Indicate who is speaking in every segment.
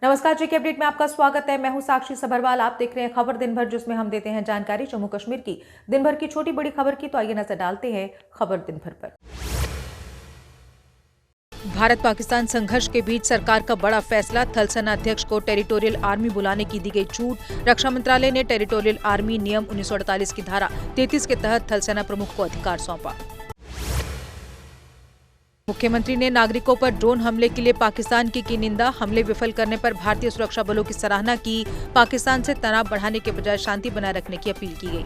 Speaker 1: नमस्कार, जी के अपडेट में आपका स्वागत है। मैं हूं साक्षी सबरवाल। आप देख रहे हैं खबर दिन भर, जिसमें हम देते हैं जानकारी जम्मू कश्मीर की दिन भर की छोटी बड़ी खबर की। तो आइए नजर डालते हैं खबर दिन भर पर। भारत पाकिस्तान संघर्ष के बीच सरकार का बड़ा फैसला, थल सेना अध्यक्ष को टेरिटोरियल आर्मी बुलाने की दी गई छूट। रक्षा मंत्रालय ने टेरिटोरियल आर्मी नियम 1948 की धारा 33 के तहत थल सेना प्रमुख को अधिकार सौंपा। मुख्यमंत्री ने नागरिकों पर ड्रोन हमले के लिए पाकिस्तान की निंदा, हमले विफल करने पर भारतीय सुरक्षा बलों की सराहना की। पाकिस्तान से तनाव बढ़ाने के बजाय शांति बनाए रखने की अपील की गई।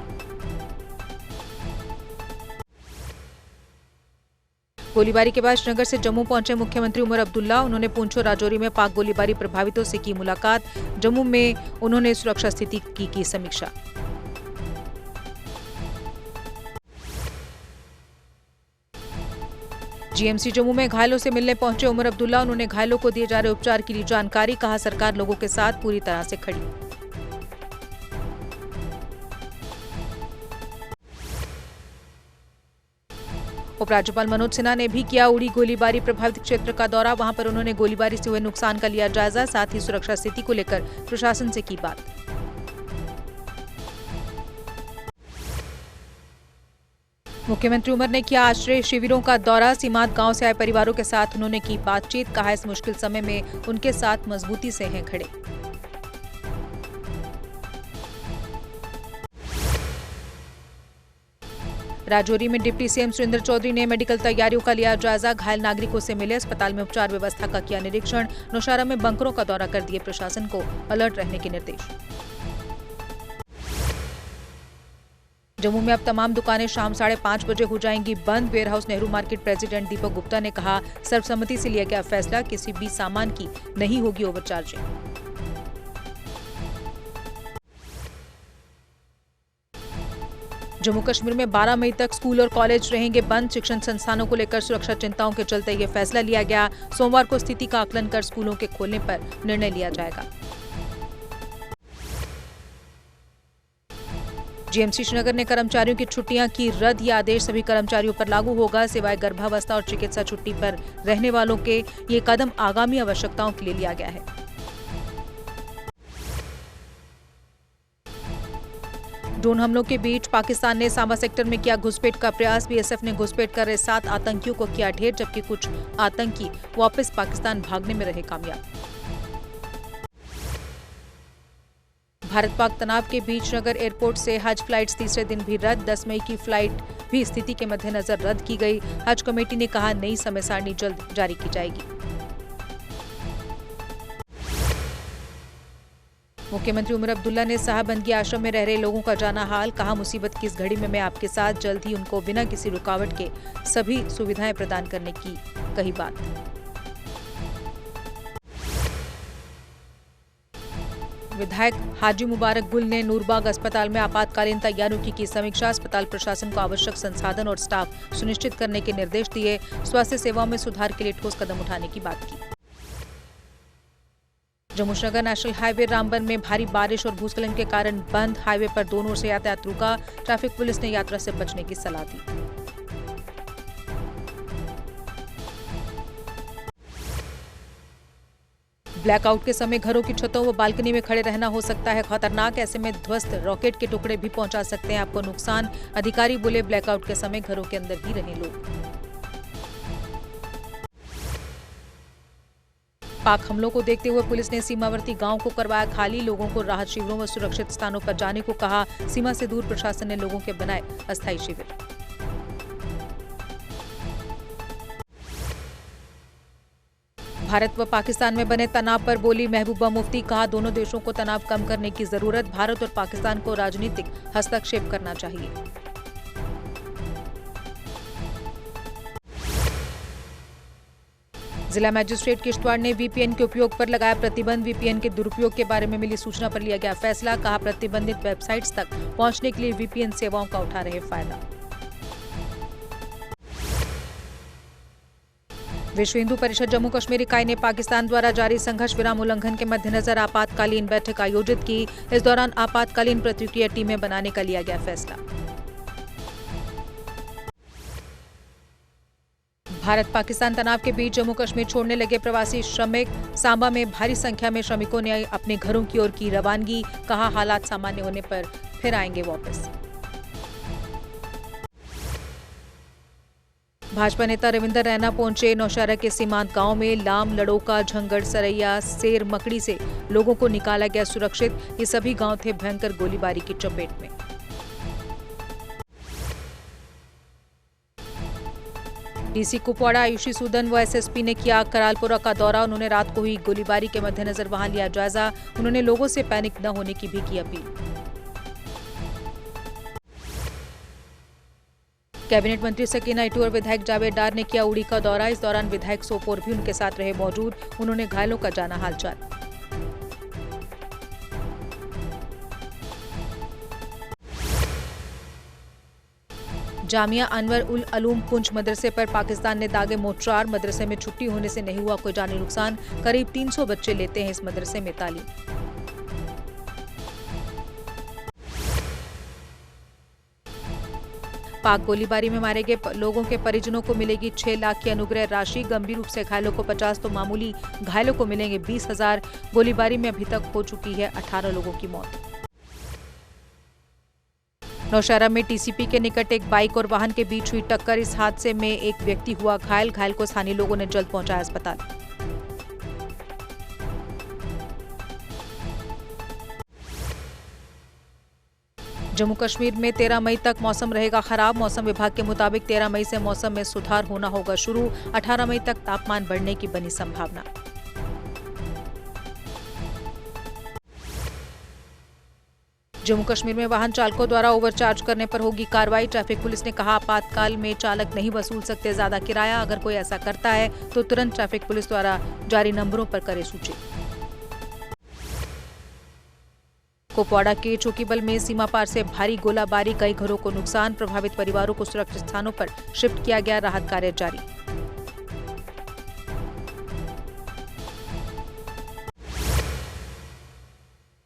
Speaker 1: गोलीबारी के बाद श्रीनगर से जम्मू पहुंचे मुख्यमंत्री उमर अब्दुल्ला। उन्होंने पुंछ और राजौरी में पाक गोलीबारी प्रभावितों से की मुलाकात। जम्मू में उन्होंने सुरक्षा स्थिति की समीक्षा। जीएमसी जम्मू में घायलों से मिलने पहुंचे उमर अब्दुल्ला। उन्होंने घायलों को दिए जा रहे उपचार की ली जानकारी, कहा सरकार लोगों के साथ पूरी तरह से खड़ी। उपराज्यपाल मनोज सिन्हा ने भी किया उड़ी गोलीबारी प्रभावित क्षेत्र का दौरा। वहां पर उन्होंने गोलीबारी से हुए नुकसान का लिया जायजा, साथ ही सुरक्षा स्थिति को लेकर प्रशासन से की बात। मुख्यमंत्री उमर ने किया आश्रय शिविरों का दौरा। सीमांत गांव से आए परिवारों के साथ उन्होंने की बातचीत, कहा इस मुश्किल समय में उनके साथ मजबूती से हैं खड़े। राजौरी में डिप्टी सीएम सुरेंद्र चौधरी ने मेडिकल तैयारियों का लिया जायजा, घायल नागरिकों से मिले, अस्पताल में उपचार व्यवस्था का किया निरीक्षण। नौशहरा में बंकरों का दौरा कर दिए प्रशासन को अलर्ट रहने के निर्देश। जम्मू में अब तमाम दुकानें शाम 5:30 बजे हो जाएंगी बंद। Warehouse Nehru market president Deepak Gupta ने कहा सर्वसम्मति से लिया गया फैसला, किसी भी सामान की नहीं होगी ओवरचार्जिंग। जम्मू कश्मीर में 12 मई तक स्कूल और कॉलेज रहेंगे बंद। शिक्षण संस्थानों को लेकर सुरक्षा चिंताओं के चलते ये फैसला लिया गया। सोमवार को स्थिति का आकलन कर स्कूलों के खोलने पर निर्णय लिया जाएगा। जीएमसी श्रीनगर ने कर्मचारियों की छुट्टियां की रद्द। ये आदेश सभी कर्मचारियों पर लागू होगा, सिवाय गर्भावस्था और चिकित्सा छुट्टी पर रहने वालों के। ये कदम आगामी आवश्यकताओं के लिए लिया गया है। ड्रोन हमलों के बीच पाकिस्तान ने सांबा सेक्टर में किया घुसपैठ का प्रयास। बीएसएफ ने घुसपैठ कर रहे 7 आतंकियों को किया ढेर, जबकि कुछ आतंकी वापस पाकिस्तान भागने में रहे कामयाब। भारत पाक तनाव के बीच श्रीनगर एयरपोर्ट से हज फ्लाइट्स तीसरे दिन भी रद्द। 10 मई की फ्लाइट भी स्थिति के मद्देनजर रद्द की गई। हज कमेटी ने कहा नई समय सारणी जल्द जारी की जाएगी। मुख्यमंत्री उमर अब्दुल्ला ने साहबंदगी आश्रम में रह रहे लोगों का जाना हाल, कहा मुसीबत की इस घड़ी में मैं आपके साथ, जल्द ही उनको बिना किसी रुकावट के सभी सुविधाएं प्रदान करने की कही बात। विधायक हाजी मुबारक गुल ने नूरबाग अस्पताल में आपातकालीन तैयारियों की समीक्षा। अस्पताल प्रशासन को आवश्यक संसाधन और स्टाफ सुनिश्चित करने के निर्देश दिए। स्वास्थ्य सेवाओं में सुधार के लिए ठोस कदम उठाने की बात की। जम्मू श्रीनगर नेशनल हाईवे रामबन में भारी बारिश और भूस्खलन के कारण बंद। हाईवे पर दोनों ओर से यातायात रुका। ट्रैफिक पुलिस ने यात्रा से बचने की सलाह दी। ब्लैकआउट के समय घरों की छतों व बालकनी में खड़े रहना हो सकता है खतरनाक। ऐसे में ध्वस्त रॉकेट के टुकड़े भी पहुंचा सकते हैं आपको नुकसान। अधिकारी बोले ब्लैकआउट के समय घरों के अंदर ही रहें लोग। पाक हमलों को देखते हुए पुलिस ने सीमावर्ती गांव को करवाया खाली। लोगों को राहत शिविरों व सुरक्षित स्थानों पर जाने को कहा। सीमा से दूर प्रशासन ने लोगों के बनाए अस्थायी शिविर। भारत व पाकिस्तान में बने तनाव पर बोली महबूबा मुफ्ती, कहा दोनों देशों को तनाव कम करने की जरूरत। भारत और पाकिस्तान को राजनीतिक हस्तक्षेप करना चाहिए। जिला मजिस्ट्रेट किश्तवाड़ ने वीपीएन के उपयोग पर लगाया प्रतिबंध। वीपीएन के दुरुपयोग के बारे में मिली सूचना पर लिया गया फैसला, कहा प्रतिबंधित वेबसाइट्स तक पहुंचने के लिए वीपीएन सेवाओं का उठा रहे फायदा। विश्व हिंदू परिषद जम्मू कश्मीर इकाई ने पाकिस्तान द्वारा जारी संघर्ष विराम उल्लंघन के मद्देनजर आपातकालीन बैठक आयोजित की। इस दौरान आपातकालीन प्रतिक्रिया टीमें बनाने का लिया गया फैसला। भारत पाकिस्तान तनाव के बीच जम्मू कश्मीर छोड़ने लगे प्रवासी श्रमिक। सांबा में भारी संख्या में श्रमिकों ने अपने घरों की ओर की रवानगी। कहा, हालात सामान्य होने पर फिर आएंगे वापस। भाजपा नेता रविंदर रैना पहुंचे नौशहरा के सीमांत गांव में। लाम, लड़ोका, झंगड़, सरैया, सेर, मकड़ी से लोगों को निकाला गया सुरक्षित। ये सभी गांव थे भयंकर गोलीबारी की चपेट में। डीसी कुपवाड़ा आयुषी सूदन व एसएसपी ने किया करालपुरा का दौरा। उन्होंने रात को हुई गोलीबारी के मद्देनजर वहां लिया जायजा। उन्होंने लोगों से पैनिक न होने की भी की अपील। कैबिनेट मंत्री सकीना इटू और विधायक जावेद डार ने किया उड़ी का दौरा। इस दौरान विधायक सोपोर भी उनके साथ रहे मौजूद। उन्होंने घायलों का जाना हालचाल। जामिया अनवर उल अलूम पुंछ मदरसे पर पाकिस्तान ने दागे मोर्चार। मदरसे में छुट्टी होने से नहीं हुआ कोई जानी नुकसान। करीब 300 बच्चे लेते हैं इस मदरसे में तालीम। पाक गोलीबारी में मारे गए लोगों के परिजनों को मिलेगी 6 लाख की अनुग्रह राशि। गंभीर रूप से घायलों को 50 तो मामूली घायलों को मिलेंगे 20,000। गोलीबारी में अभी तक हो चुकी है 18 लोगों की मौत। नौशहरा में टीसीपी के निकट एक बाइक और वाहन के बीच हुई टक्कर। इस हादसे में एक व्यक्ति हुआ घायल को स्थानीय लोगों ने जल्द पहुंचाया अस्पताल। जम्मू कश्मीर में 13 मई तक मौसम रहेगा खराब। मौसम विभाग के मुताबिक 13 मई से मौसम में सुधार होना होगा शुरू। 18 मई तक तापमान बढ़ने की बनी संभावना। जम्मू कश्मीर में वाहन चालकों द्वारा ओवरचार्ज करने पर होगी कार्रवाई। ट्रैफिक पुलिस ने कहा, आपातकाल में चालक नहीं वसूल सकते ज्यादा किराया। अगर कोई ऐसा करता है तो तुरंत ट्रैफिक पुलिस द्वारा जारी नंबरों पर करे सूचित। कुपवाड़ा के चौकीबल में सीमा पार से भारी गोलाबारी। कई घरों को नुकसान। प्रभावित परिवारों को सुरक्षित स्थानों पर शिफ्ट किया गया। राहत कार्य जारी।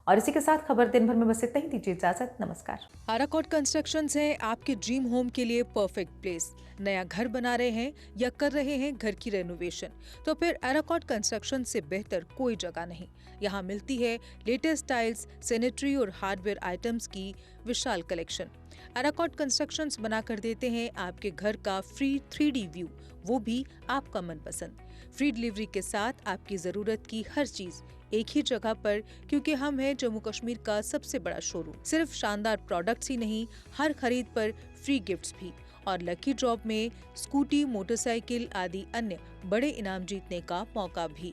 Speaker 2: और इसी के साथ खबर दिन भर में बस इतना ही। दीजिए इजाजत। नमस्कार।
Speaker 1: आराकोट कंस्ट्रक्शंस है आपके ड्रीम होम के लिए परफेक्ट प्लेस। नया घर बना रहे हैं या कर रहे हैं घर की रेनोवेशन, तो फिर आराकोट कंस्ट्रक्शन से बेहतर कोई जगह नहीं। यहाँ मिलती है लेटेस्ट टाइल्स, सैनिटरी और हार्डवेयर आइटम्स की विशाल कलेक्शन। आराकोट कंस्ट्रक्शंस बना कर देते हैं आपके घर का फ्री 3D व्यू, वो भी आपका मनपसंद। फ्री डिलीवरी के साथ आपकी जरूरत की हर चीज एक ही जगह पर, क्योंकि हम हैं जम्मू कश्मीर का सबसे बड़ा शोरूम। सिर्फ शानदार प्रोडक्ट्स ही नहीं, हर खरीद पर फ्री गिफ्ट्स भी और लकी ड्रॉप में स्कूटी, मोटरसाइकिल आदि अन्य बड़े इनाम जीतने का मौका भी।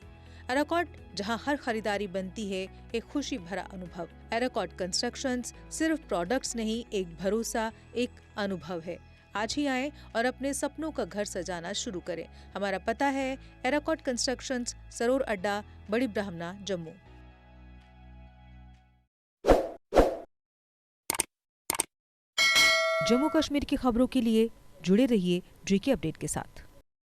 Speaker 1: आराकोट, जहां हर खरीदारी बनती है एक खुशी भरा अनुभव। आराकोट कंस्ट्रक्शंस सिर्फ प्रोडक्ट्स नहीं, एक भरोसा, एक अनुभव है। आज ही आएं और अपने सपनों का घर सजाना शुरू करें। हमारा पता है आराकोट कंस्ट्रक्शंस, सरोर अड्डा, बड़ी ब्राह्मणा, जम्मू। जम्मू कश्मीर की खबरों के लिए जुड़े रहिए JK अपडेट के साथ।